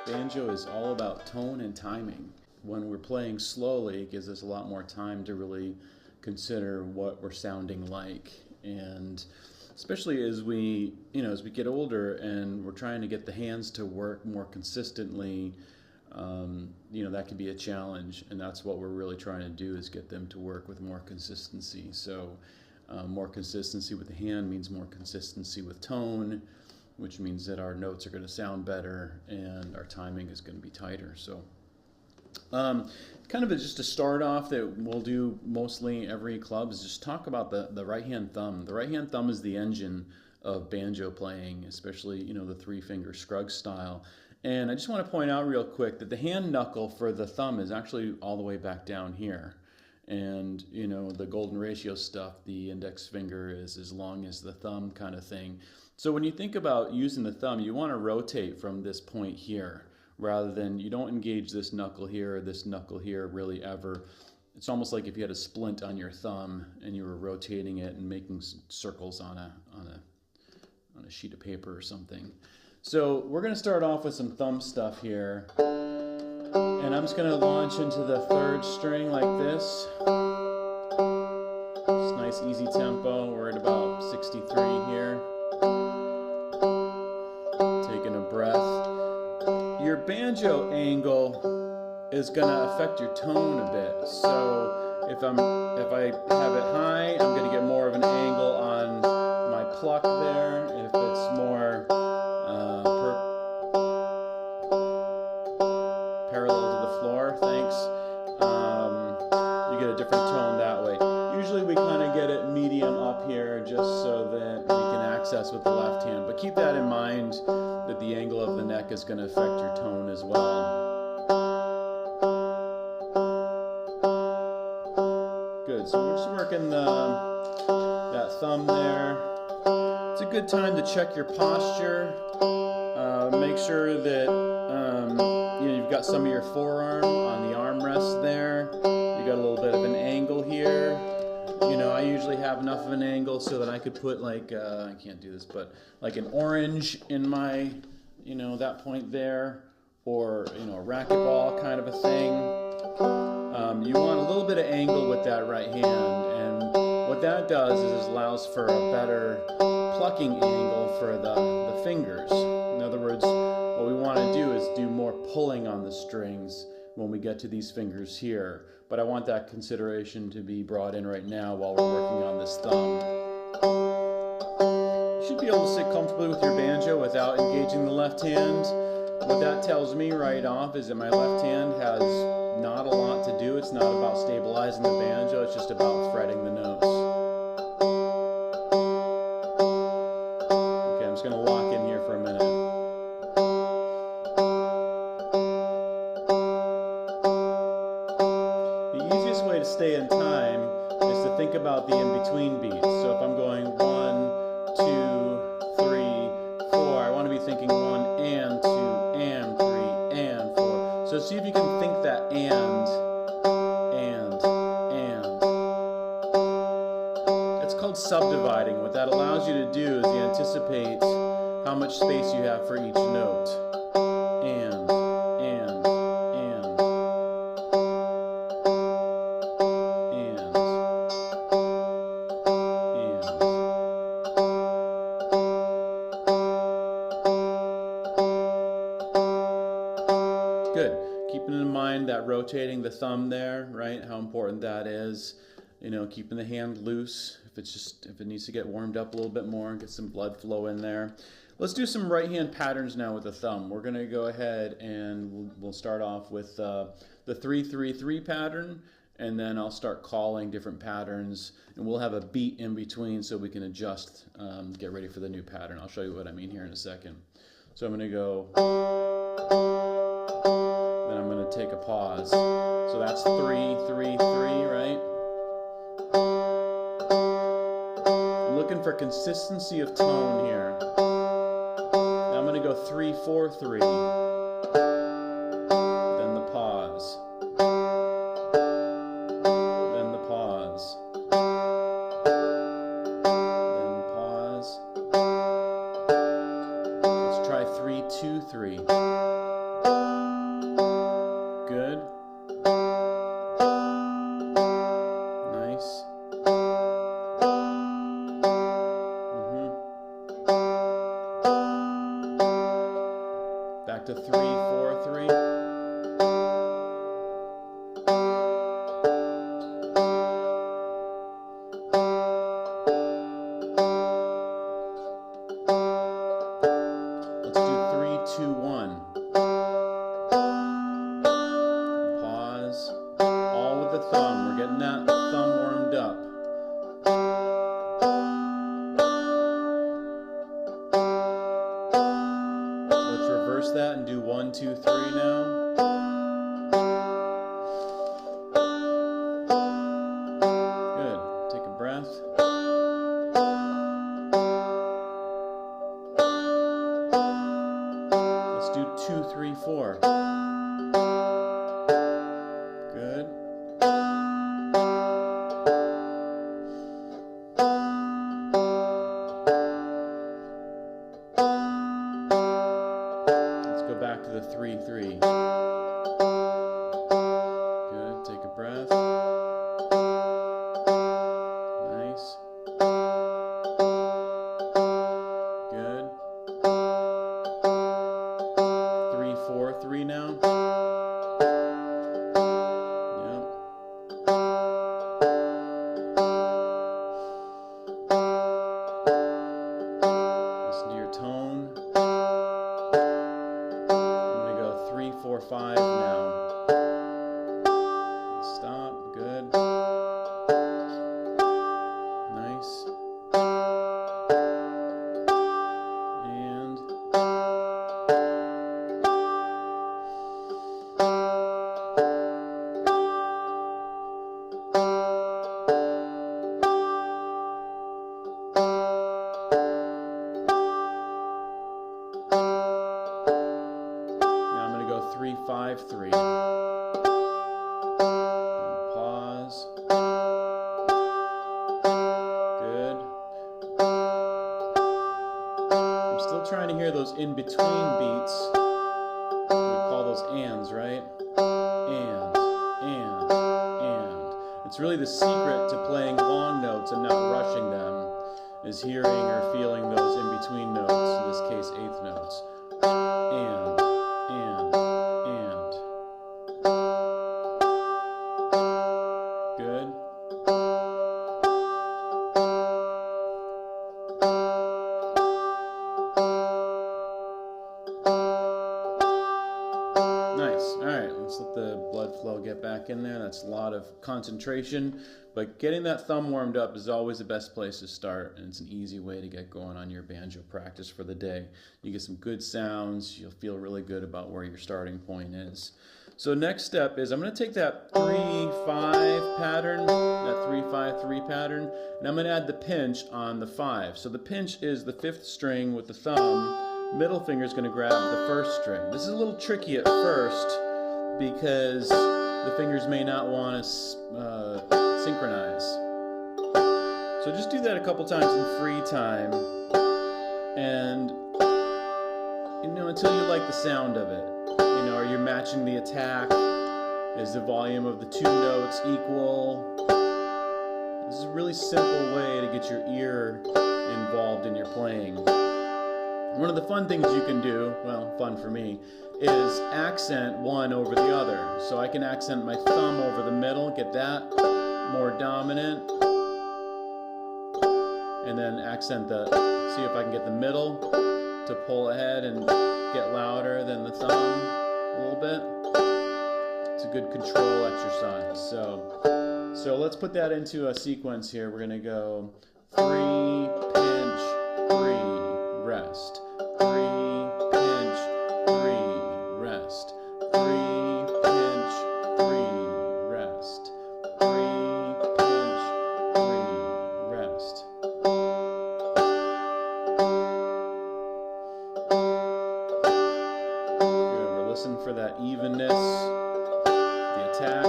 Banjo is all about tone and timing. When we're playing slowly, it gives us a lot more time to really consider what we're sounding like. And especially as we get older and we're trying to get the hands to work more consistently, that can be a challenge. And that's what we're really trying to do, is get them to work with more consistency. So more consistency with the hand means more consistency with tone, which means that our notes are going to sound better and our timing is going to be tighter. So kind of just to start off, that we'll do mostly every club, is just talk about the right hand thumb. The right hand thumb is the engine of banjo playing, especially the 3-finger Scruggs style. And I just want to point out real quick that the hand knuckle for the thumb is actually all the way back down here. And the golden ratio stuff, the index finger is as long as the thumb, kind of thing. So when you think about using the thumb, you want to rotate from this point here, rather than, you don't engage this knuckle here or this knuckle here really ever. It's almost like if you had a splint on your thumb and you were rotating it and making circles on a sheet of paper or something. So we're going to start off with some thumb stuff here. And I'm just going to launch into the 3rd string like this. Just nice easy tempo. We're at about 63 here. Taking a breath. Your banjo angle is going to affect your tone a bit. So if I have it high, I'm going to get more of an angle on my pluck there. If it's more parallel to the floor, thanks, you get a different tone that way. Usually we kind of get it medium up here just so that we can access with the left hand, but keep that in mind, that the angle of the neck is going to affect your tone as well. Good, so we're just working that thumb there. It's a good time to check your posture. Make sure that you've got some of your forearm on the armrest there. You got a little bit of an angle here. I usually have enough of an angle so that I could put I can't do this, but like an orange in my, that point there, or a racquetball kind of a thing. You want a little bit of angle with that right hand, and what that does is it allows for a better plucking angle for the fingers. In other words, what we want to do is do more pulling on the strings when we get to these fingers here. But I want that consideration to be brought in right now while we're working on this thumb. You should be able to sit comfortably with your banjo without engaging the left hand. What that tells me right off is that my left hand has not a lot to do. It's not about stabilizing the banjo, it's just about fretting the notes. Okay, I'm just going to lock in here for a minute. To stay in time is to think about the in-between beats. So if I'm going 1, 2, 3, 4, I want to be thinking 1 and 2 and 3 and 4. So see if you can think that and. It's called subdividing. What that allows you to do is you anticipate how much space you have for each note. Good. Keeping in mind that rotating the thumb there, right? How important that is. Keeping the hand loose if it needs to get warmed up a little bit more and get some blood flow in there. Let's do some right hand patterns now with the thumb. We're going to go ahead and we'll start off with the 3-3-3 pattern, and then I'll start calling different patterns, and we'll have a beat in between so we can adjust, get ready for the new pattern. I'll show you what I mean here in a second. So I'm going to go, then I'm going to take a pause. So that's 3-3-3, right? I'm looking for consistency of tone here. Now I'm going to go 3-4-3. Then the pause. Then the pause. Then pause. Let's try 3-2-3. to 3, 4, 3. Let's do 3, 2, 1. Pause. All with the thumb. We're getting that thumb warmed up. Let's reverse that and do 1, 2, 3 now. Good. Take a breath. Let's do 2, 3, 4. Good. Let's go back to the 3, 3. Good. Take a breath. Nice. Good. 3, 4, 3 now. Yep. Listen to your tone. I'm going to go 3, 4, 5 now. Stop. Good. Nice. And now I'm going to go 3, 5, 3. And pause. Good. I'm still trying to hear those in-between beats. We call those ands, right? And. It's really the secret to playing long notes and not rushing them, is hearing or feeling those in-between notes, in this case, eighth notes. And. Good. Nice. All right, let's let the blood flow get back in there. That's a lot of concentration, but getting that thumb warmed up is always the best place to start, and it's an easy way to get going on your banjo practice for the day. You get some good sounds, you'll feel really good about where your starting point is. So next step is I'm going to take that 3-5 pattern, that 3-5-3 pattern, and I'm going to add the pinch on the 5. So the pinch is the 5th string with the thumb. Middle finger is going to grab the 1st string. This is a little tricky at first because the fingers may not want to synchronize. So just do that a couple times in free time, and until you like the sound of it. Are you matching the attack? Is the volume of the 2 notes equal? This is a really simple way to get your ear involved in your playing. One of the fun things you can do, well, fun for me, is accent one over the other. So I can accent my thumb over the middle, get that more dominant, and then accent see if I can get the middle to pull ahead and get louder than the thumb a little bit. It's a good control exercise. So let's put that into a sequence here. We're going to go 3, pinch, 3, rest. 3, pinch, 3, rest. 3, pinch, 3, rest. 3, pinch, 3, rest. Good. We're listening for that evenness, the attack.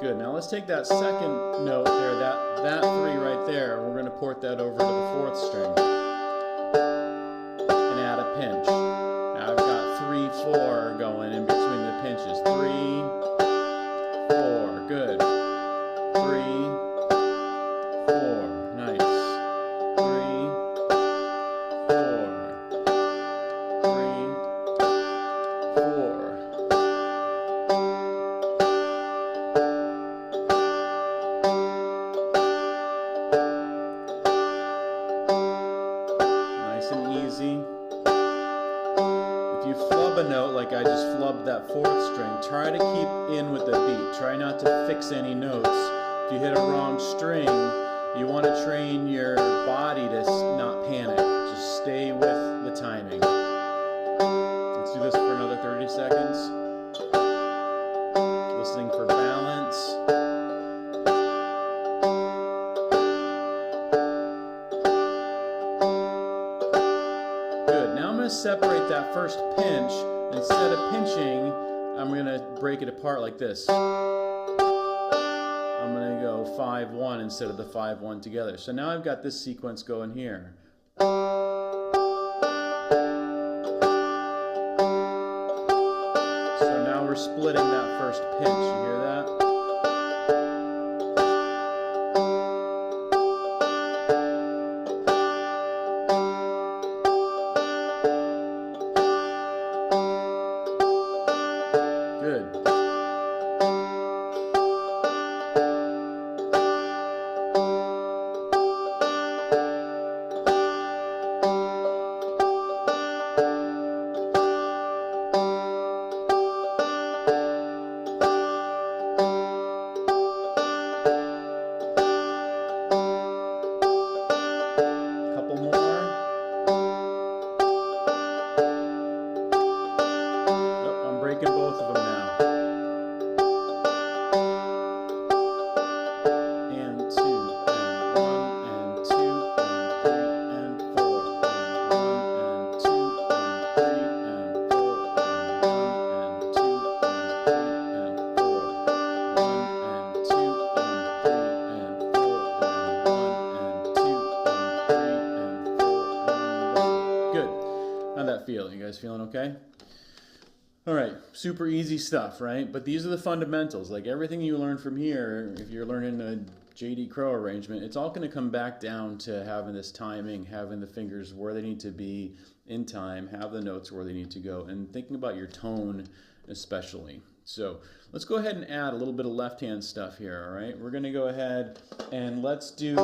Good. Now let's take that second note there, that 3 right there, we're going to port that over to the 4th string and add a pinch. Now I've got 3, 4 going in between the pinches. 3, 4. Good. 3, fourth string, try to keep in with the beat. Try not to fix any notes. If you hit a wrong string, you want to train your body to not panic. Just stay with the timing. Let's do this for another 30 seconds. Listening for balance. Good. Now I'm going to separate that first pinch. Instead of pinching, I'm going to break it apart like this. I'm going to go 5-1 instead of the 5-1 together. So now I've got this sequence going here. So now we're splitting that first pinch. You hear that? Good. Couple more. Oh, I'm breaking both of them now. And 2, and 1, and 2, and 3, and 4, and 1, and 2, and 3, and 4, and 1, and 2, and 3, and 4, 1, and 2, and 3, and 4, and 1, and 2, and 3, and 4, and 1. Good. How'd that feel? You guys feeling okay? All right, super easy stuff, right? But these are the fundamentals. Like everything you learn from here, if you're learning a J.D. Crowe arrangement, it's all going to come back down to having this timing, having the fingers where they need to be in time, have the notes where they need to go, and thinking about your tone especially. So let's go ahead and add a little bit of left-hand stuff here, all right? We're going to go ahead and let's do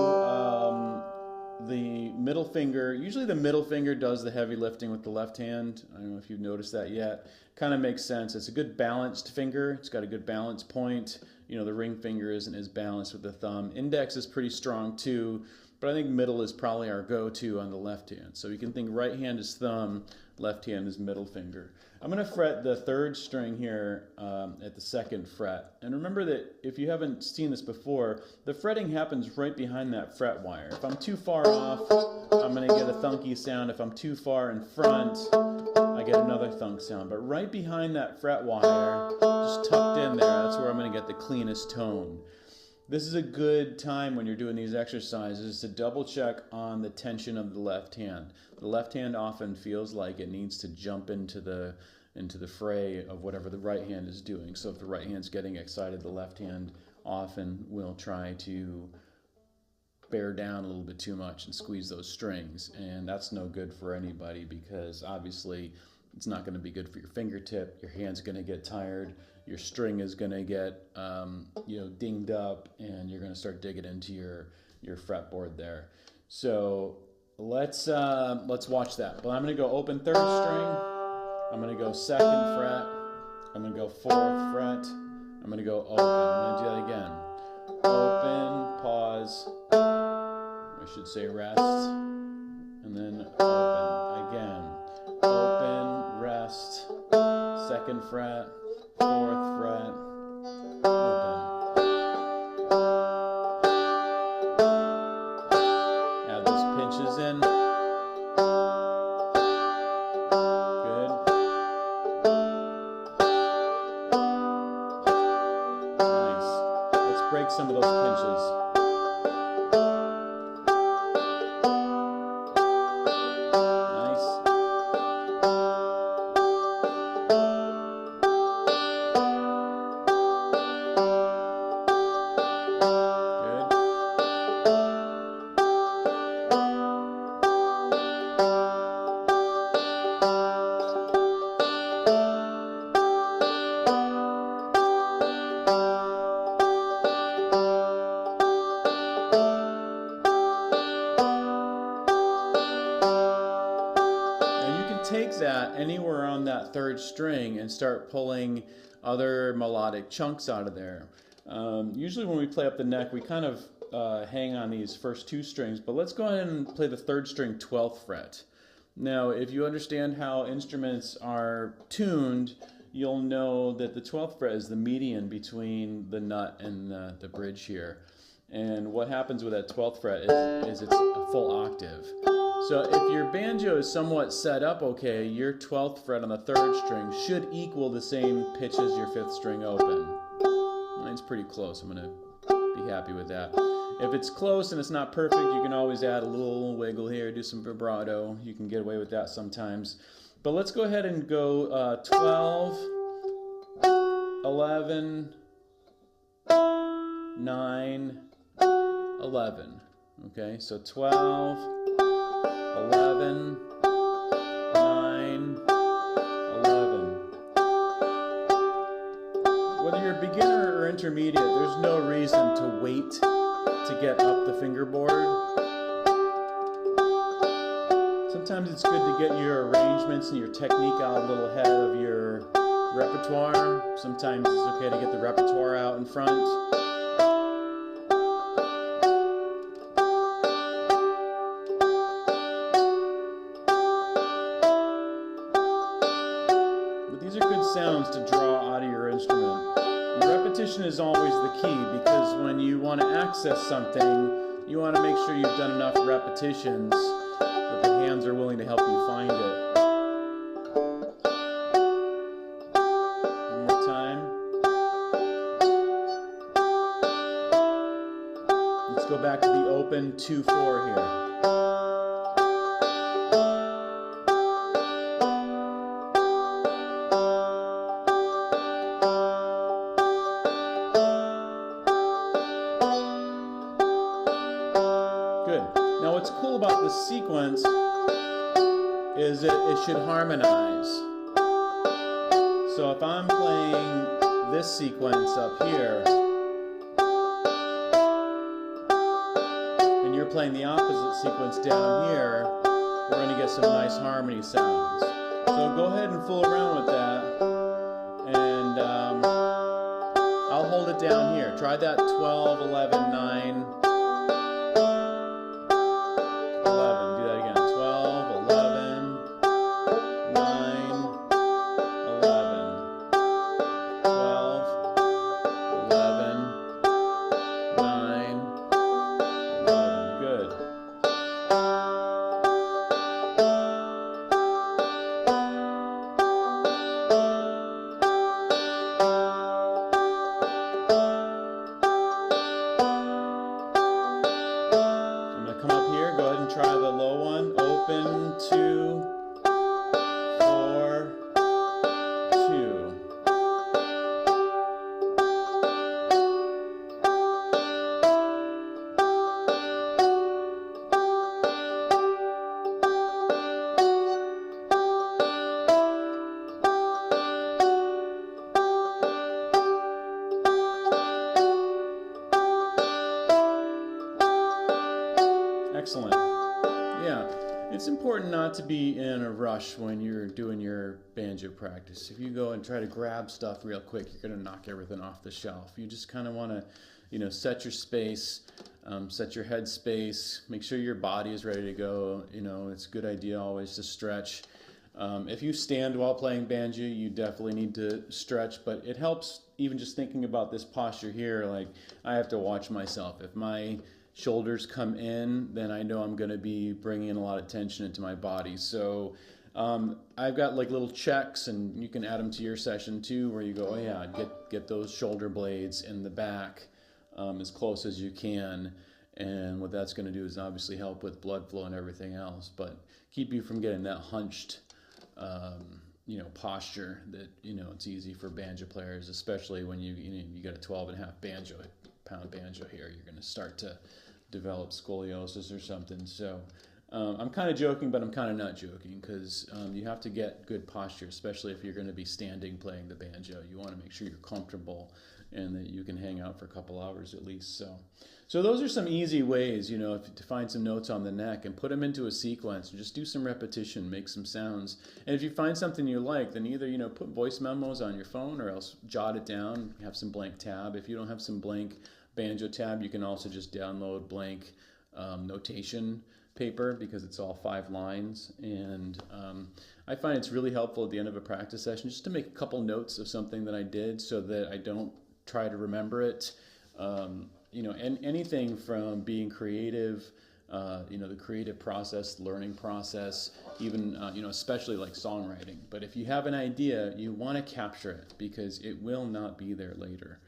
the middle finger. Usually the middle finger does the heavy lifting with the left hand. I don't know if you've noticed that yet. Kind of makes sense. It's a good balanced finger. It's got a good balance point. You know, the ring finger isn't as balanced with the thumb. Index is pretty strong too, but I think middle is probably our go-to on the left hand. So you can think right hand is thumb, left hand is middle finger. I'm going to fret the third string here at the second fret. And remember that if you haven't seen this before, the fretting happens right behind that fret wire. If I'm too far off, I'm going to get a thunky sound. If I'm too far in front, I get another thunk sound. But right behind that fret wire, just tucked in there, that's where I'm going to get the cleanest tone. This is a good time when you're doing these exercises to double check on the tension of the left hand. The left hand often feels like it needs to jump into the fray of whatever the right hand is doing. So if the right hand's getting excited, the left hand often will try to bear down a little bit too much and squeeze those strings. And that's no good for anybody because obviously it's not going to be good for your fingertip. Your hand's going to get tired. Your string is going to get dinged up, and you're going to start digging into your fretboard there. So let's watch that. But I'm going to go open third string. I'm going to go second fret. I'm going to go fourth fret. I'm going to go open. I'm going to do that again. Open, pause. I should say rest, and then open again. Open, rest, second fret, fourth fret, open. Add those pinches in. Good. Nice. Let's break some of those pinches. that third string and start pulling other melodic chunks out of there. Usually when we play up the neck, we kind of hang on these first two strings, but let's go ahead and play the third string 12th fret. Now, if you understand how instruments are tuned, you'll know that the 12th fret is the median between the nut and the bridge here. And what happens with that 12th fret is it's a full octave. So if your banjo is somewhat set up okay, your 12th fret on the third string should equal the same pitch as your 5th string open. Mine's pretty close. I'm going to be happy with that. If it's close and it's not perfect, you can always add a little wiggle here, do some vibrato. You can get away with that sometimes. But let's go ahead and go 12, 11, 9, 11. Okay, so 12, 11, 9, 11. Whether you're a beginner or intermediate, there's no reason to wait to get up the fingerboard. Sometimes it's good to get your arrangements and your technique out a little ahead of your repertoire. Sometimes it's okay to get the repertoire out in front. But these are good sounds to draw out of your instrument. Repetition is always the key, because when you want to access something, you want to make sure you've done enough repetitions that the hands are willing to help you find it. One more time. Let's go back to the open 2-4 here. Now what's cool about this sequence is that it should harmonize. So if I'm playing this sequence up here, and you're playing the opposite sequence down here, we're going to get some nice harmony sounds. So go ahead and fool around with that, and I'll hold it down here. Try that 12, 11, 9, 11. Do that again. 12, 11, 9, 11. 12, 11, 9, 11. Good. Try the low one. Open 2, 4, 2. Excellent. Yeah, it's important not to be in a rush when you're doing your banjo practice. If you go and try to grab stuff real quick, you're going to knock everything off the shelf. You just kind of want to, set your space, set your head space, make sure your body is ready to go. It's a good idea always to stretch. If you stand while playing banjo, you definitely need to stretch, but it helps even just thinking about this posture here. Like, I have to watch myself. If my shoulders come in, then I know I'm going to be bringing in a lot of tension into my body. So I've got like little checks, and you can add them to your session too, where you go, oh yeah, get those shoulder blades in the back as close as you can. And what that's going to do is obviously help with blood flow and everything else, but keep you from getting that hunched posture that, it's easy for banjo players, especially when you got a 12.5 pound banjo here. You're going to start to develop scoliosis or something. So I'm kind of joking, but I'm kind of not joking because you have to get good posture, especially if you're going to be standing playing the banjo. You want to make sure you're comfortable and that you can hang out for a couple hours at least. So those are some easy ways, to find some notes on the neck and put them into a sequence and just do some repetition, make some sounds. And if you find something you like, then either, put voice memos on your phone or else jot it down, have some blank tab. If you don't have some blank banjo tab, you can also just download blank notation paper because it's all 5 lines. And I find it's really helpful at the end of a practice session just to make a couple notes of something that I did so that I don't try to remember it. And anything from being creative, the creative process, learning process, even, especially like songwriting. But if you have an idea, you want to capture it because it will not be there later.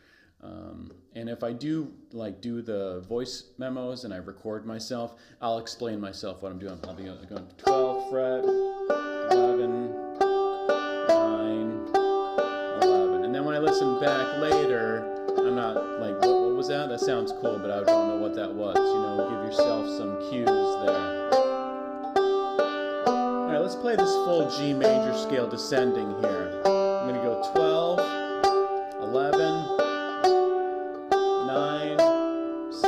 And if I do the voice memos and I record myself, I'll explain myself what I'm doing. I'll be going 12th fret, 11, 9, 11. And then when I listen back later, I'm not like, what was that? That sounds cool, but I don't know what that was. Give yourself some cues there. All right, let's play this full G major scale descending here. I'm going to go 12, 11, 9, 7,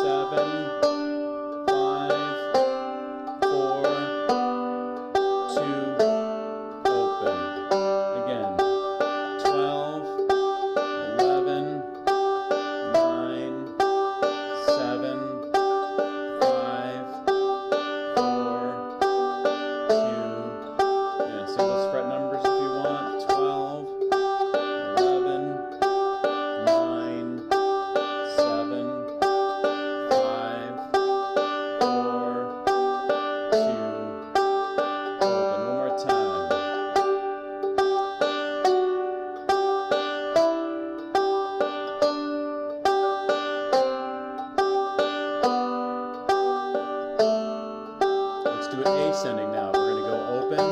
5, 4, 2, open. Again, 12, 11, 9, 7, 5, 4, 2. Yeah, see those fret numbers if you want. 12, 11, 9, 7, 5, 4, 2, open. One more time. Let's do an ascending now. We're going to go open,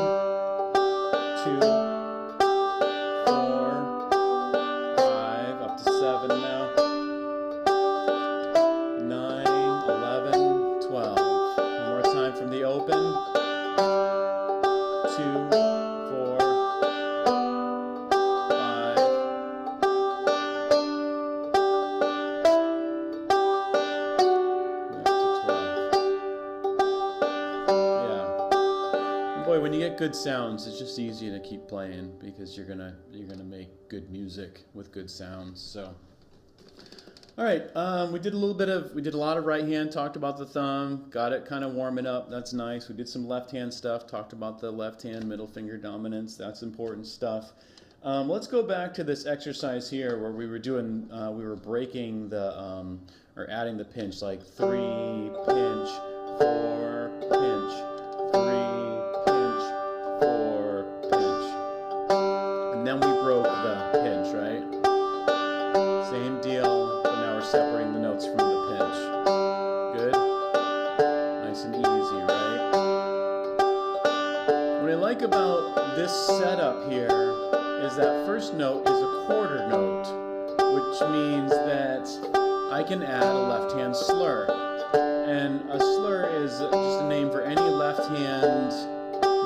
2, 4, 5, up to 7 now. 9, 11, 12. One more time from the open. 2, 4, 5. Up to 12. Yeah. And boy, when you get good sounds, it's just easy to keep playing because you're gonna make good music with good sounds. So. All right, we did a lot of right hand, talked about the thumb, got it kind of warming up, that's nice. We did some left hand stuff, talked about the left hand middle finger dominance, that's important stuff. Let's go back to this exercise here where we were breaking or adding the pinch, like 3 pinch, 4 pinch, 3 pinch, 4 pinch. And then we broke the pinch, right? Same deal. Separating the notes from the pinch. Good? Nice and easy, right? What I like about this setup here is that first note is a quarter note, which means that I can add a left hand slur. And a slur is just a name for any left hand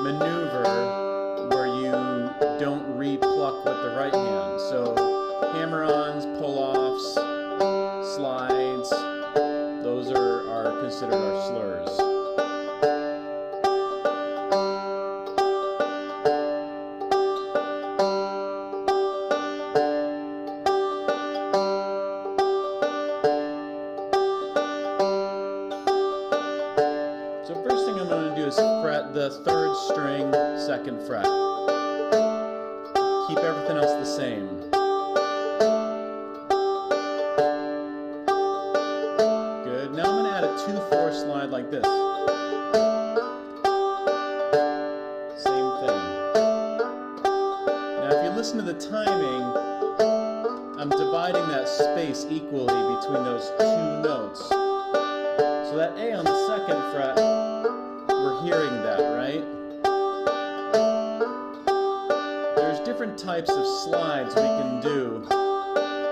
maneuver where you don't re-pluck with the right hand. So hammer-ons, pull-offs, slides, those are considered our slurs. So first thing I'm going to do is fret the 3rd string, 2nd fret. Keep everything else the same. Now I'm going to add a 2/4 slide like this. Same thing. Now if you listen to the timing, I'm dividing that space equally between those 2 notes. So that A on the 2nd fret, we're hearing that, right? There's different types of slides we can do.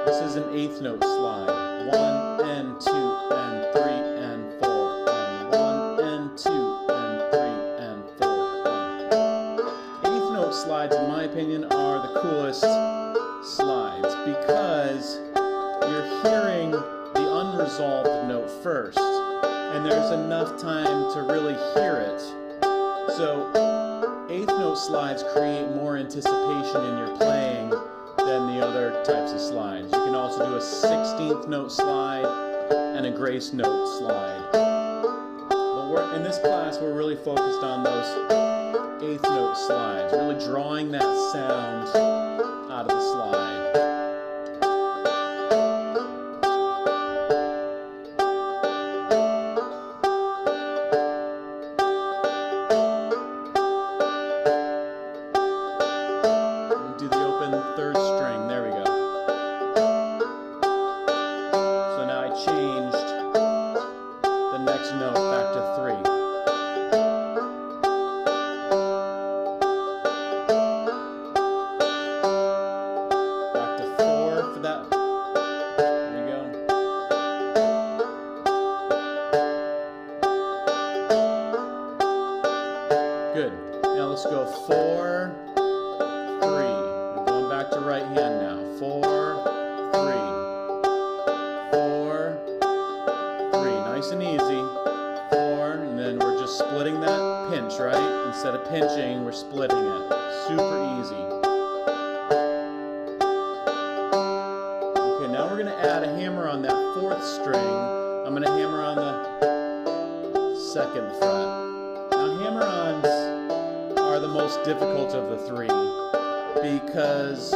This is an 8th note slide. 1 and 2 and 3 and 4 and 1 and 2 and 3 opinion, are the coolest slides because you're hearing the unresolved note first, and there's enough time to really hear it. So eighth note slides create more anticipation in your playing than the other types of slides. You can also do a 16th note slide and a grace note slide. But in this class, we're really focused on those eighth note slides, really drawing that sound out of the slide. Do the open third string, there we go. So now I changed the next note back to 3. Back to 4 for that. There you go. Good. Now let's go 4, 3. We're going back to right hand now. 4, 3. 4, 3. Nice and easy. 4, and then we're just splitting that pinch, right? Instead of pinching, we're splitting it. Super easy. Okay, now we're going to add a hammer on that 4th string. I'm going to hammer on the 2nd fret. Now hammer-ons are the most difficult of the 3 because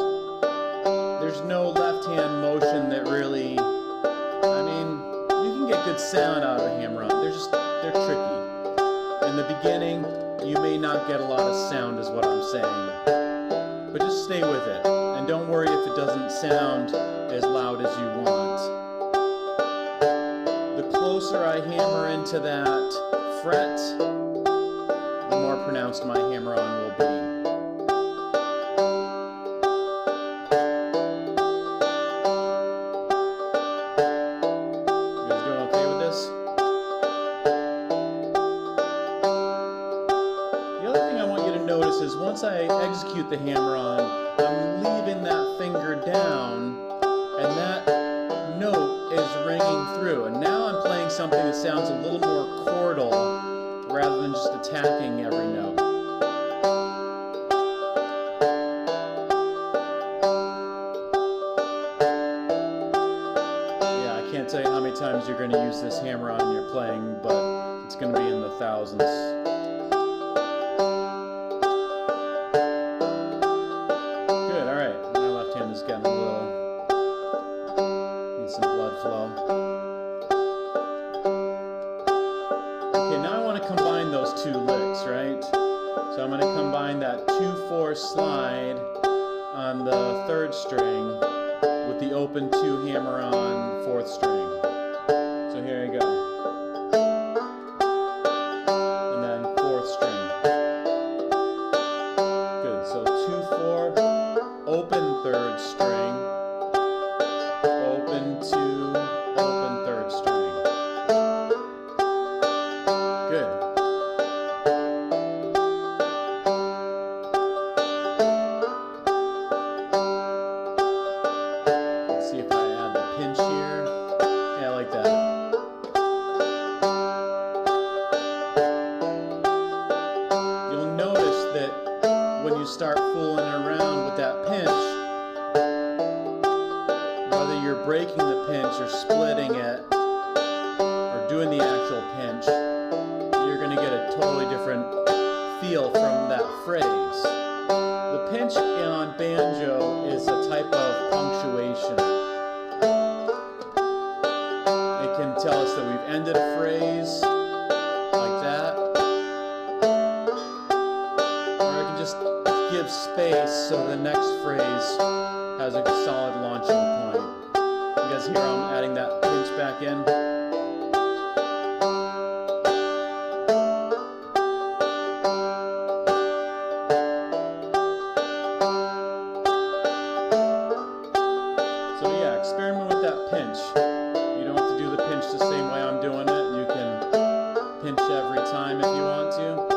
there's no left-hand motion that really, you can get good sound out of a hammer-on. They're tricky. In the beginning, you may not get a lot of sound is what I'm saying. But just stay with it. And don't worry if it doesn't sound as loud as you want. The closer I hammer into that fret, the more pronounced my hammer-on will be. Notice is once I execute the hammer-on, I'm leaving that finger down, and that note is ringing through. And now I'm playing something that sounds a little more chordal rather than just attacking every note. Yeah, I can't tell you how many times you're going to use this hammer-on in your playing, but it's going to be in the thousands. Is getting a little, need some blood flow. Okay, now I want to combine those 2 licks, right? So I'm going to combine that 2-4 slide on the 3rd string with the open 2 hammer on 4th string. So here I go. And then 4th string. Good, so 2-4. Open 3rd string, open 2, open 3rd string. Good. Let's see if I add the pinch here. Yeah, I like that. You'll notice that when you start fooling around with that pinch, whether you're breaking the pinch or splitting it or doing the actual pinch, you're going to get a totally different feel from that phrase. The pinch on banjo is a type of punctuation. It can tell us that we've ended a phrase like that, or it can just give space so the next phrase has a solid launching point. You guys hear I'm adding that pinch back in? So yeah, experiment with that pinch. You don't have to do the pinch the same way I'm doing it. You can pinch every time if you want to.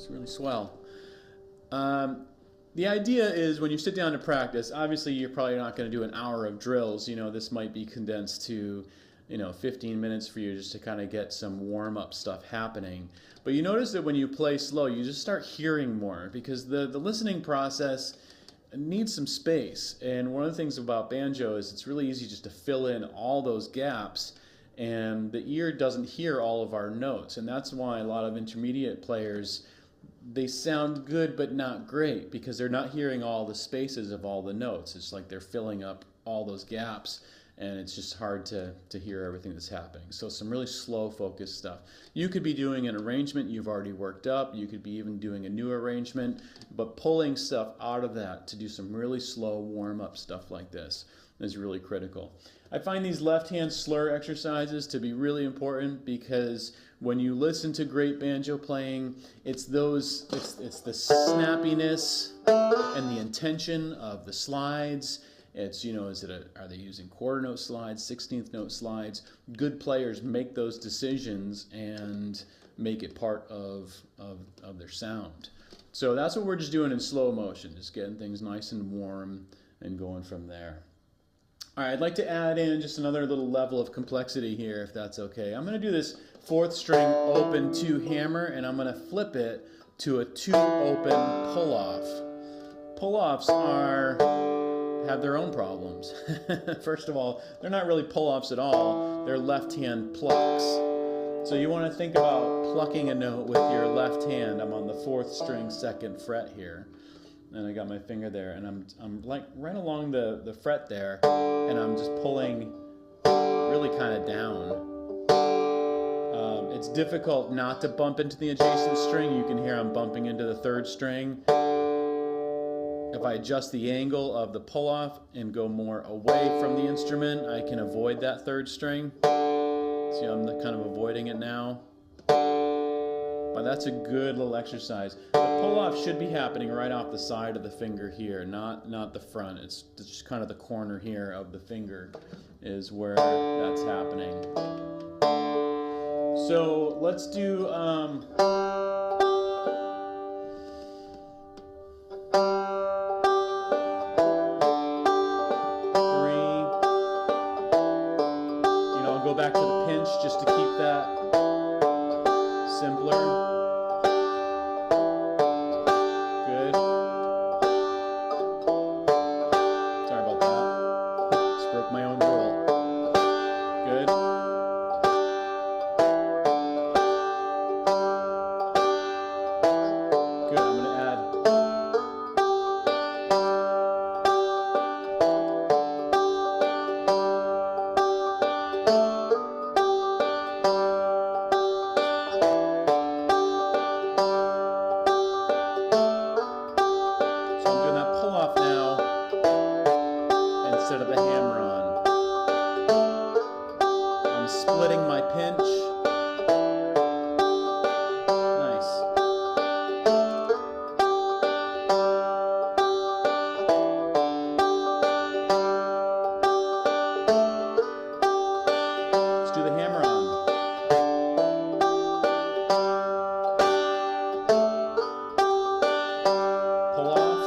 It's really swell. The idea is when you sit down to practice, obviously you're probably not going to do an hour of drills. You know, this might be condensed to, 15 minutes for you just to kind of get some warm-up stuff happening. But you notice that when you play slow, you just start hearing more because the listening process needs some space. And one of the things about banjo is it's really easy just to fill in all those gaps, and the ear doesn't hear all of our notes. And that's why a lot of intermediate players, they sound good but not great because they're not hearing all the spaces of all the notes. It's like they're filling up all those gaps, and it's just hard to hear everything that's happening. So some really slow focused stuff. You could be doing an arrangement you've already worked up. You could be even doing a new arrangement, but pulling stuff out of that to do some really slow warm-up stuff like this is really critical. I find these left-hand slur exercises to be really important because when you listen to great banjo playing, it's the snappiness and the intention of the slides. It's, are they using quarter note slides, 16th note slides? Good players make those decisions and make it part of their sound. So that's what we're just doing in slow motion, just getting things nice and warm and going from there. All right, I'd like to add in just another little level of complexity here, if that's okay. I'm going to do this 4th string open 2 hammer, and I'm going to flip it to a 2 open pull-off. Pull-offs have their own problems. First of all, they're not really pull-offs at all. They're left-hand plucks. So you want to think about plucking a note with your left hand. I'm on the 4th string 2nd fret here. And I got my finger there, and I'm like right along the fret there, and I'm just pulling really kind of down. It's difficult not to bump into the adjacent string. You can hear I'm bumping into the 3rd string. If I adjust the angle of the pull-off and go more away from the instrument, I can avoid that 3rd string. See, I'm kind of avoiding it now. But that's a good little exercise. The pull-off should be happening right off the side of the finger here, not the front. It's just kind of the corner here of the finger is where that's happening. So let's do... go back to the pinch just to keep that simpler. Good. Sorry about that. Just broke my own rule. Good. Good. I'm going to add. Instead of the hammer on. I'm splitting my pinch. Nice. Let's do the hammer on. Pull off.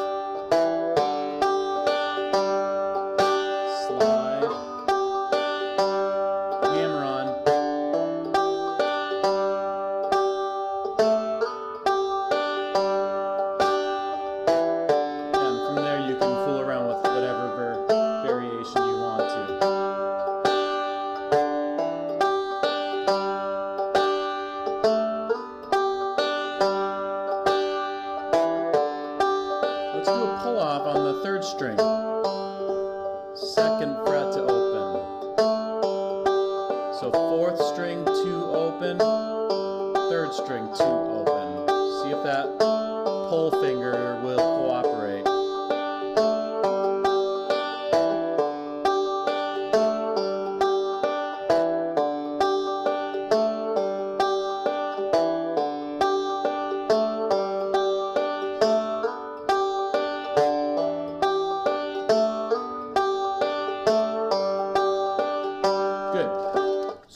Let's do a pull-off on the 3rd string. 2nd fret to open. So 4th string 2 open, 3rd string 2 open. See if that pull finger will cooperate.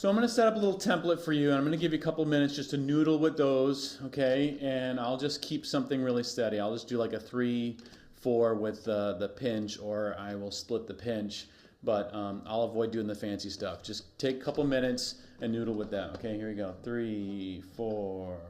So I'm going to set up a little template for you, and I'm going to give you a couple minutes just to noodle with those, okay? And I'll just keep something really steady. I'll just do like a 3/4 with the pinch, or I will split the pinch, but I'll avoid doing the fancy stuff. Just take a couple minutes and noodle with that, okay? Here we go. 3, 4.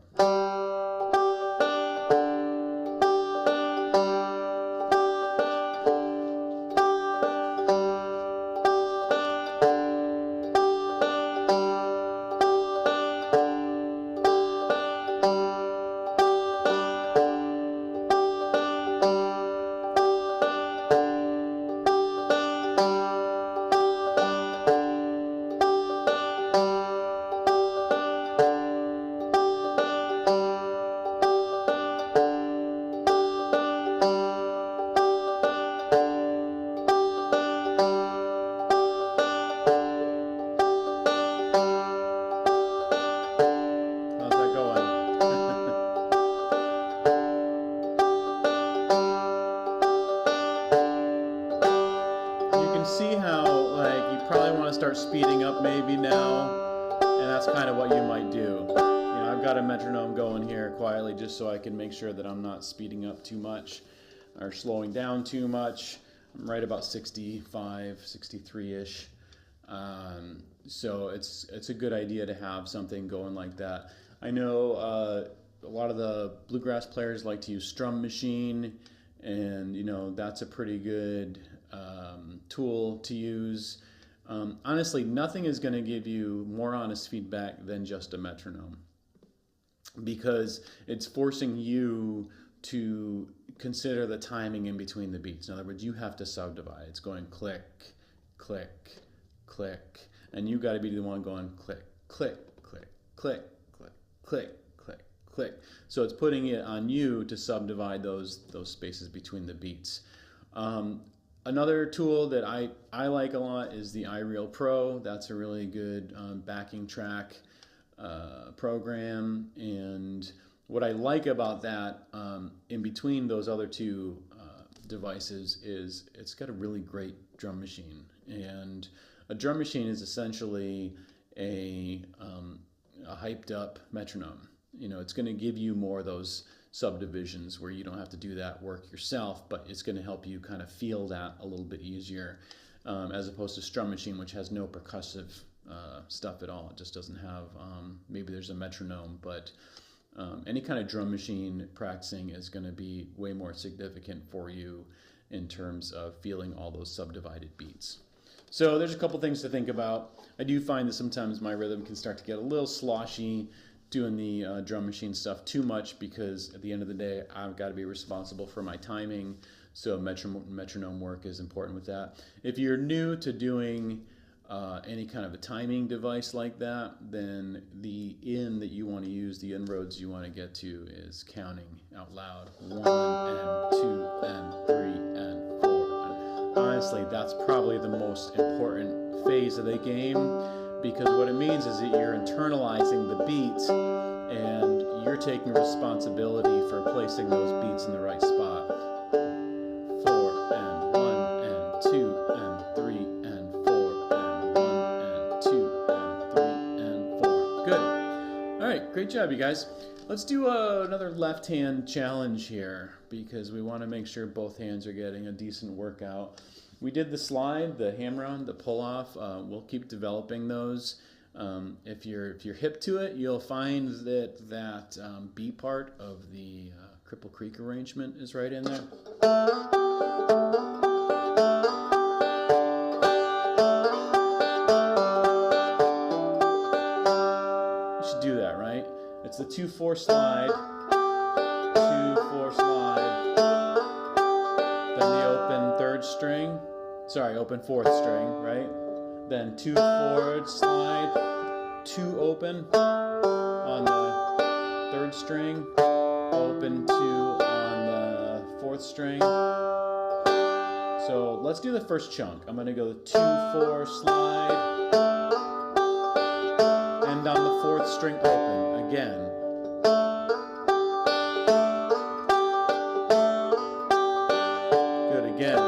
See how like you probably want to start speeding up maybe now, and that's kind of what you might do. You know, I've got a metronome going here quietly just so I can make sure that I'm not speeding up too much or slowing down too much. I'm right about 65, 63-ish. So it's a good idea to have something going like that. I know a lot of the bluegrass players like to use Strum Machine, and you know that's a pretty good tool to use. Honestly, nothing is going to give you more honest feedback than just a metronome, because it's forcing you to consider the timing in between the beats. In other words, you have to subdivide. It's going click, click, click, and you got to be the one going click, click, click, click, click, click, click, click. So it's putting it on you to subdivide those spaces between the beats. Another tool that I like a lot is the iReal Pro. That's a really good backing track program. And what I like about that in between those other two devices is it's got a really great drum machine. And a drum machine is essentially a hyped up metronome. You know, it's going to give you more of those subdivisions where you don't have to do that work yourself, but it's going to help you kind of feel that a little bit easier, as opposed to Strum Machine, which has no percussive stuff at all. It just doesn't have, maybe there's a metronome, but any kind of drum machine practicing is going to be way more significant for you in terms of feeling all those subdivided beats. So there's a couple things to think about. I do find that sometimes my rhythm can start to get a little sloshy doing the drum machine stuff too much, because at the end of the day, I've got to be responsible for my timing. So metronome work is important with that. If you're new to doing any kind of a timing device like that, then the in that you want to use, the inroads you want to get to is counting out loud. 1 and 2 and 3 and 4. And honestly, that's probably the most important phase of the game, because what it means is that you're internalizing the beats and you're taking responsibility for placing those beats in the right spot. 4 and 1 and 2 and 3 and 4 and 1 and 2 and 3 and 4. Good. All right, great job, you guys. Let's do another left hand challenge here, because we want to make sure both hands are getting a decent workout. We did the slide, the hammer-on, the pull-off. We'll keep developing those. If you're hip to it, you'll find that B part of the Cripple Creek arrangement is right in there. You should do that, right? It's the 2/4 slide, 2/4 slide, then the open third string. Sorry, open fourth string, right? Then 2 forward slide, 2 open on the third string, open 2 on the fourth string. So let's do the first chunk. I'm going to go 2/4 slide, and on the fourth string open again. Good, again.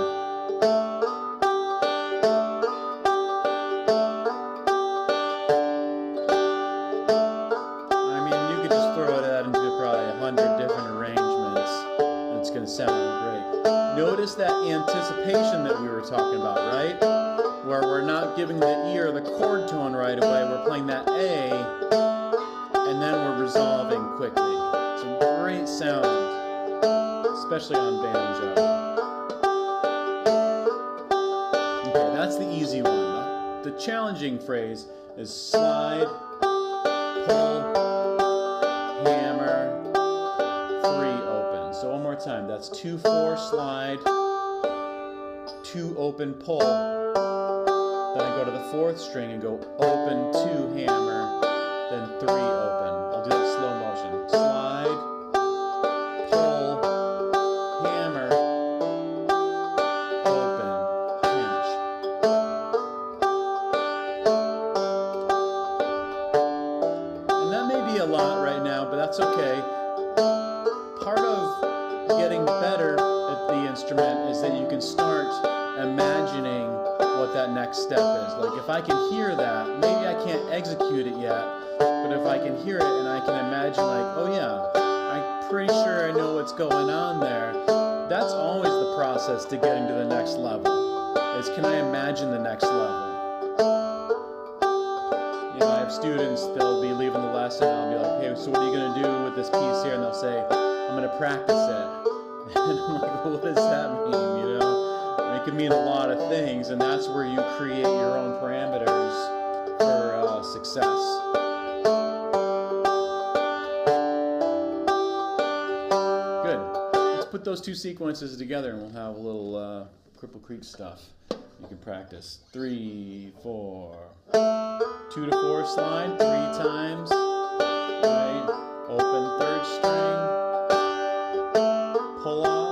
notice that anticipation that we were talking about, right? Where we're not giving the ear the chord tone right away. We're playing that A, and then we're resolving quickly. It's a great sound, especially on banjo. Okay, that's the easy one. The challenging phrase is slide, pull, hammer, 3 open. So one more time. That's 2, 4, slide, 2 open, pull. Then I go to the 4th string and go open, 2 hammer, then 3 open. I'll do it slow motion. Slide, pull, hammer, open, pinch. And that may be a lot right now, but that's okay. Part of getting better at the instrument is that you can start imagining what that next step is. Like if I can hear that, maybe I can't execute it yet, but if I can hear it and I can imagine like, oh yeah, I'm pretty sure I know what's going on there. That's always the process to getting to the next level, is can I imagine the next level? You know, I have students, they'll be leaving the lesson and I'll be like, hey, so what are you going to do with this piece here? And they'll say, I'm going to practice it. And I'm like, well, what does that mean, you know? It could mean a lot of things, and that's where you create your own parameters for success. Good. Let's put those 2 sequences together and we'll have a little Cripple Creek stuff you can practice. 3, 4. 2 to 4 slide 3 times. Right. Open 3rd string. Pull off.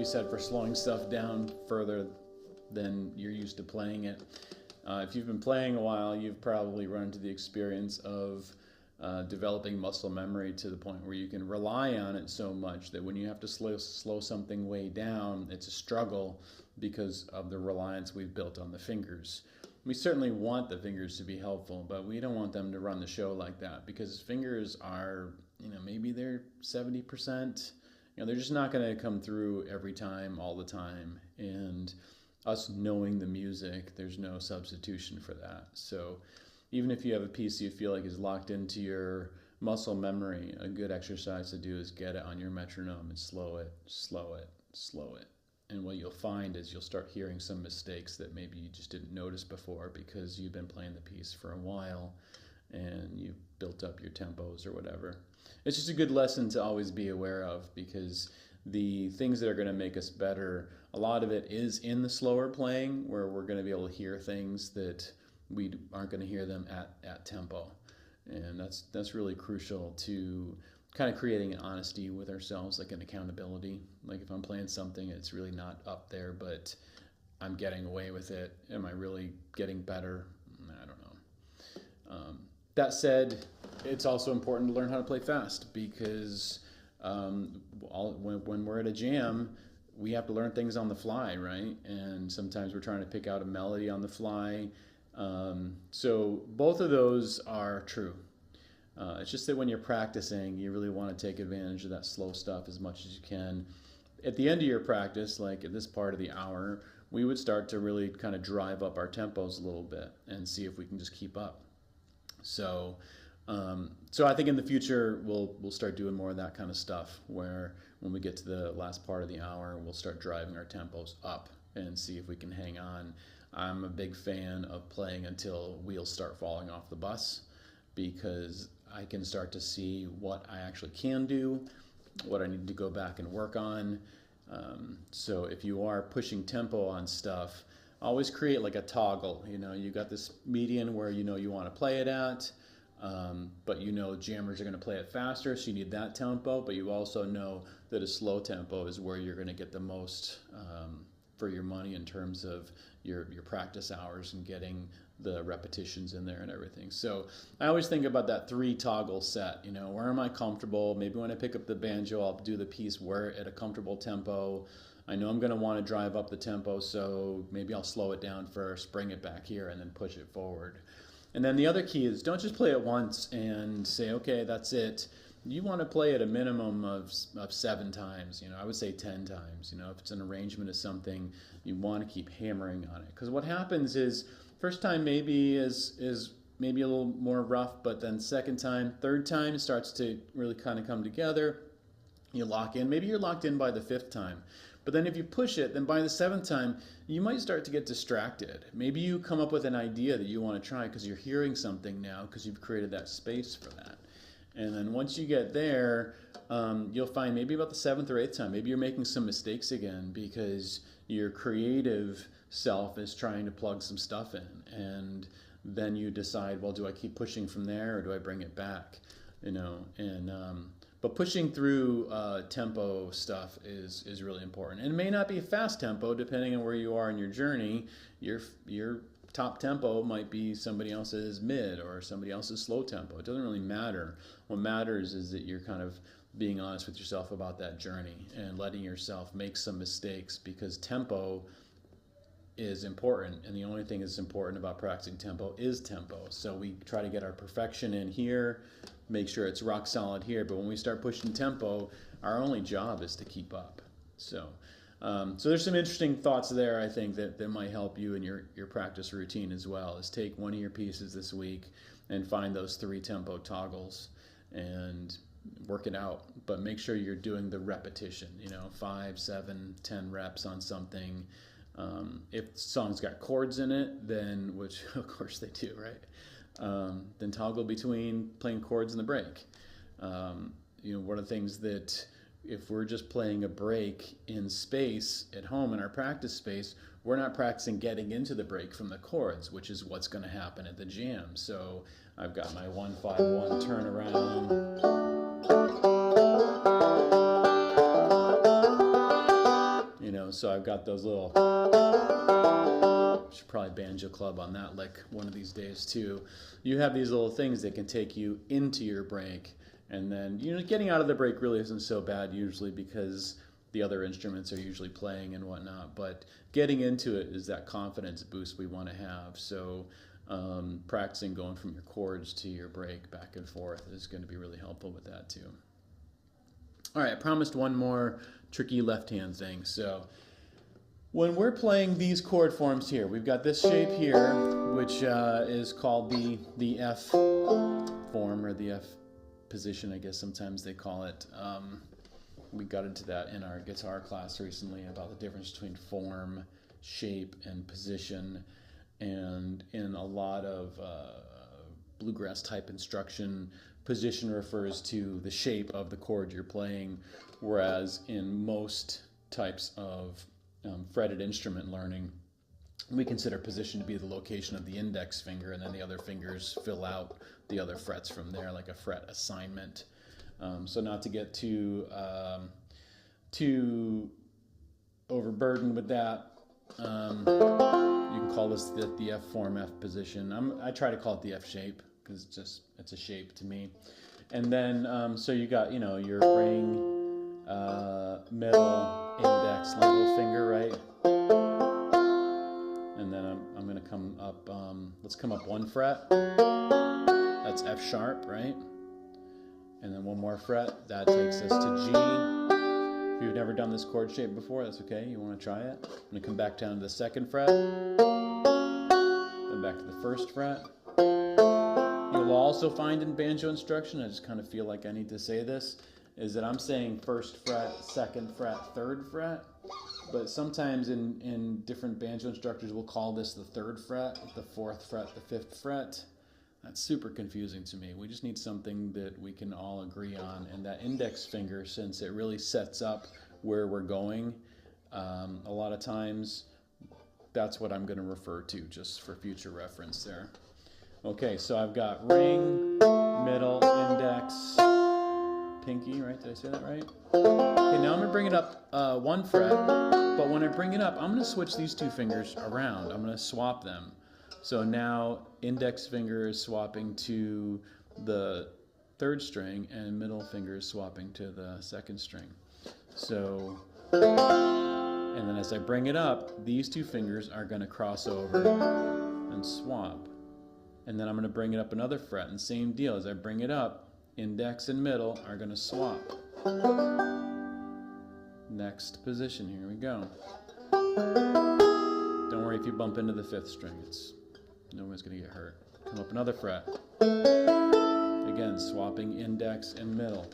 Said for slowing stuff down further than you're used to playing it. If you've been playing a while, you've probably run into the experience of developing muscle memory to the point where you can rely on it so much that when you have to slow something way down, it's a struggle because of the reliance we've built on the fingers. We certainly want the fingers to be helpful, but we don't want them to run the show like that, because fingers are, maybe they're 70%. They're just not going to come through every time, all the time. And us knowing the music, there's no substitution for that. So even if you have a piece you feel like is locked into your muscle memory, a good exercise to do is get it on your metronome and slow it, slow it, slow it. And what you'll find is you'll start hearing some mistakes that maybe you just didn't notice before because you've been playing the piece for a while and you've built up your tempos or whatever. It's just a good lesson to always be aware of, because the things that are going to make us better, a lot of it is in the slower playing, where we're going to be able to hear things that we aren't going to hear them at tempo. And that's really crucial to kind of creating an honesty with ourselves, like an accountability. Like if I'm playing something, it's really not up there, but I'm getting away with it. Am I really getting better? I don't know. That said, it's also important to learn how to play fast, because when we're at a jam, we have to learn things on the fly, right? And sometimes we're trying to pick out a melody on the fly. So both of those are true. It's just that when you're practicing, you really want to take advantage of that slow stuff as much as you can. At the end of your practice, like at this part of the hour, we would start to really kind of drive up our tempos a little bit and see if we can just keep up. So I think in the future we'll start doing more of that kind of stuff, where when we get to the last part of the hour, we'll start driving our tempos up and see if we can hang on. I'm a big fan of playing until wheels start falling off the bus, because I can start to see what I actually can do, what I need to go back and work on. So if you are pushing tempo on stuff, always create like a toggle. You got this median where you want to play it at. But you know jammers are going to play it faster, so you need that tempo, but you also know that a slow tempo is where you're going to get the most for your money in terms of your practice hours and getting the repetitions in there and everything. So I always think about that 3 toggle set. You know, where am I comfortable? Maybe when I pick up the banjo, I'll do the piece where at a comfortable tempo. I know I'm going to want to drive up the tempo, so maybe I'll slow it down first, bring it back here, and then push it forward. And then the other key is don't just play it once and say, okay, that's it. You want to play it a minimum of 7 times. You know, I would say 10 times. You know, if it's an arrangement of something, you want to keep hammering on it. Because what happens is, first time maybe is maybe a little more rough, but then second time, third time, it starts to really kind of come together. You lock in. Maybe you're locked in by the 5th time. But then if you push it, then by the 7th time, you might start to get distracted. Maybe you come up with an idea that you want to try because you're hearing something now because you've created that space for that. And then once you get there, you'll find maybe about the 7th or 8th time, maybe you're making some mistakes again because your creative self is trying to plug some stuff in. And then you decide, well, do I keep pushing from there or do I bring it back? You know, and but pushing through tempo stuff is really important. And it may not be a fast tempo depending on where you are in your journey. Your top tempo might be somebody else's mid or somebody else's slow tempo. It doesn't really matter. What matters is that you're kind of being honest with yourself about that journey and letting yourself make some mistakes, because tempo is important, and the only thing that's important about practicing tempo is tempo. So we try to get our perfection in here, make sure it's rock solid here, but when we start pushing tempo, our only job is to keep up. So there's some interesting thoughts there, I think, that might help you in your practice routine as well. Is take one of your pieces this week and find those 3 tempo toggles and work it out. But make sure you're doing the repetition, 5, 7, 10 reps on something. If the song's got chords in it, then, which of course they do, right? Then toggle between playing chords and the break. One of the things that, if we're just playing a break in space at home in our practice space, we're not practicing getting into the break from the chords, which is what's going to happen at the jam. So I've got my 1-5-1 turnaround. So I've got those little, should probably banjo club on that lick one of these days too. You have these little things that can take you into your break. And then, getting out of the break really isn't so bad usually because the other instruments are usually playing and whatnot. But getting into it is that confidence boost we want to have. So practicing going from your chords to your break back and forth is going to be really helpful with that too. All right, I promised one more tricky left hand thing. So when we're playing these chord forms here, we've got this shape here, which is called the F form, or the F position, I guess sometimes they call it. We got into that in our guitar class recently about the difference between form, shape, and position. And in a lot of bluegrass type instruction, position refers to the shape of the chord you're playing, whereas in most types of fretted instrument learning, we consider position to be the location of the index finger, and then the other fingers fill out the other frets from there, like a fret assignment. So not to get too overburdened with that, you can call this the F form, F position. I try to call it the F shape because it's a shape to me. And then so you got your ring, middle, index, little finger, right? And then I'm going to come up, let's come up 1 fret. That's F sharp, right? And then 1 more fret. That takes us to G. If you've never done this chord shape before, that's okay. You want to try it. I'm going to come back down to the 2nd fret. Then back to the 1st fret. You'll also find in banjo instruction, I just kind of feel like I need to say this, is that I'm saying 1st fret, 2nd fret, 3rd fret. But sometimes in different banjo instructors will call this the 3rd fret, the 4th fret, the 5th fret. That's super confusing to me. We just need something that we can all agree on. And that index finger, since it really sets up where we're going, a lot of times that's what I'm going to refer to just for future reference there. Okay, so I've got ring, middle, index, pinky, right? Did I say that right? Okay, now I'm going to bring it up one fret, but when I bring it up, I'm going to switch these two fingers around. I'm going to swap them. So now index finger is swapping to the third string and middle finger is swapping to the second string. So, and then as I bring it up, these two fingers are going to cross over and swap. And then I'm going to bring it up another fret, and same deal. As I bring it up, index and middle are going to swap. Next position, here we go. Don't worry if you bump into the fifth string. No one's going to get hurt. Come up another fret. Again, swapping index and middle.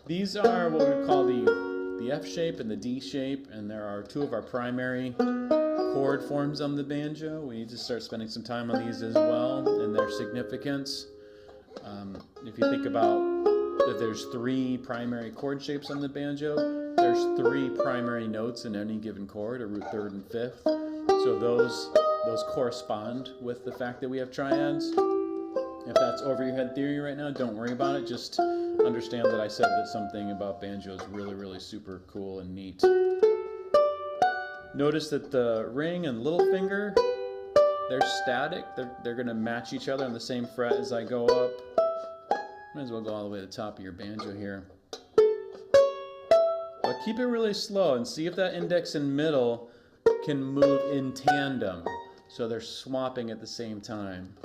These are what we call the F shape and the D shape, and there are two of our primary chord forms on the banjo. We need to start spending some time on these as well and their significance. If you think about that there's three primary chord shapes on the banjo, there's three primary notes in any given chord, a root third and fifth. So those correspond with the fact that we have triads. If that's over your head theory right now, don't worry about it. Just understand that I said that something about banjo is really, really super cool and neat. Notice that the ring and little finger, they're static. They're going to match each other on the same fret as I go up. Might as well go all the way to the top of your banjo here. But keep it really slow and see if that index and middle can move in tandem. So they're swapping at the same time.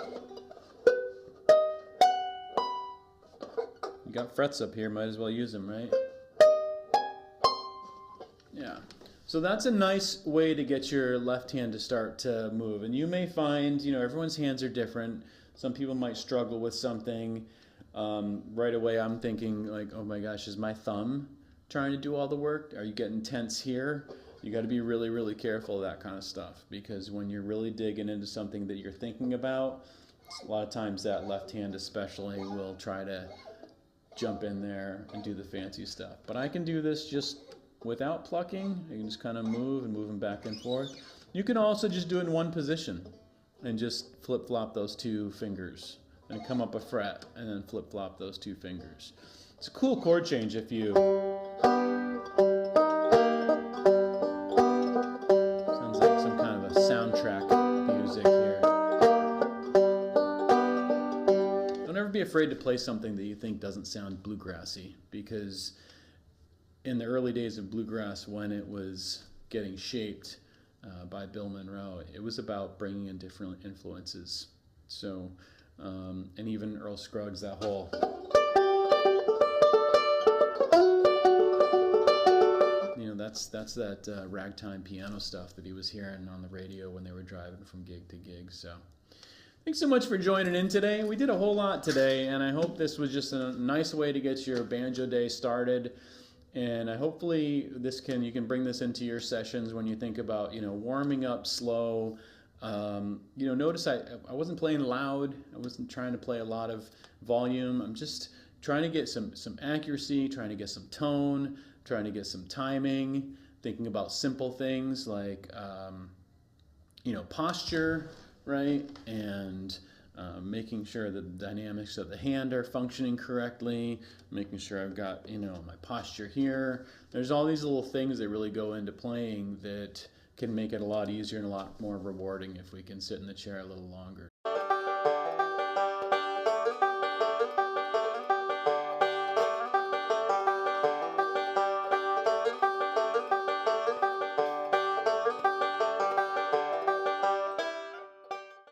You got frets up here, might as well use them, right? Yeah. So that's a nice way to get your left hand to start to move. And you may find, everyone's hands are different. Some people might struggle with something. Right away I'm thinking like, oh my gosh, is my thumb trying to do all the work? Are you getting tense here? You got to be really, really careful of that kind of stuff, because when you're really digging into something that you're thinking about, a lot of times that left hand especially will try to jump in there and do the fancy stuff. But I can do this just without plucking. You can just kind of move them back and forth. You can also just do it in one position and just flip-flop those two fingers and come up a fret and then flip-flop those two fingers. It's a cool chord change if you... Sounds like some kind of a soundtrack music here. Don't ever be afraid to play something that you think doesn't sound bluegrassy, because in the early days of bluegrass, when it was getting shaped by Bill Monroe, it was about bringing in different influences. So, and even Earl Scruggs, that whole... That's that ragtime piano stuff that he was hearing on the radio when they were driving from gig to gig. So thanks so much for joining in today. We did a whole lot today, and I hope this was just a nice way to get your banjo day started. And hopefully you can bring this into your sessions when you think about, warming up slow. Notice I wasn't playing loud. I wasn't trying to play a lot of volume. I'm just trying to get some accuracy, trying to get some tone, trying to get some timing, thinking about simple things like, posture, right? And making sure the dynamics of the hand are functioning correctly, making sure I've got, my posture here. There's all these little things that really go into playing that can make it a lot easier and a lot more rewarding if we can sit in the chair a little longer.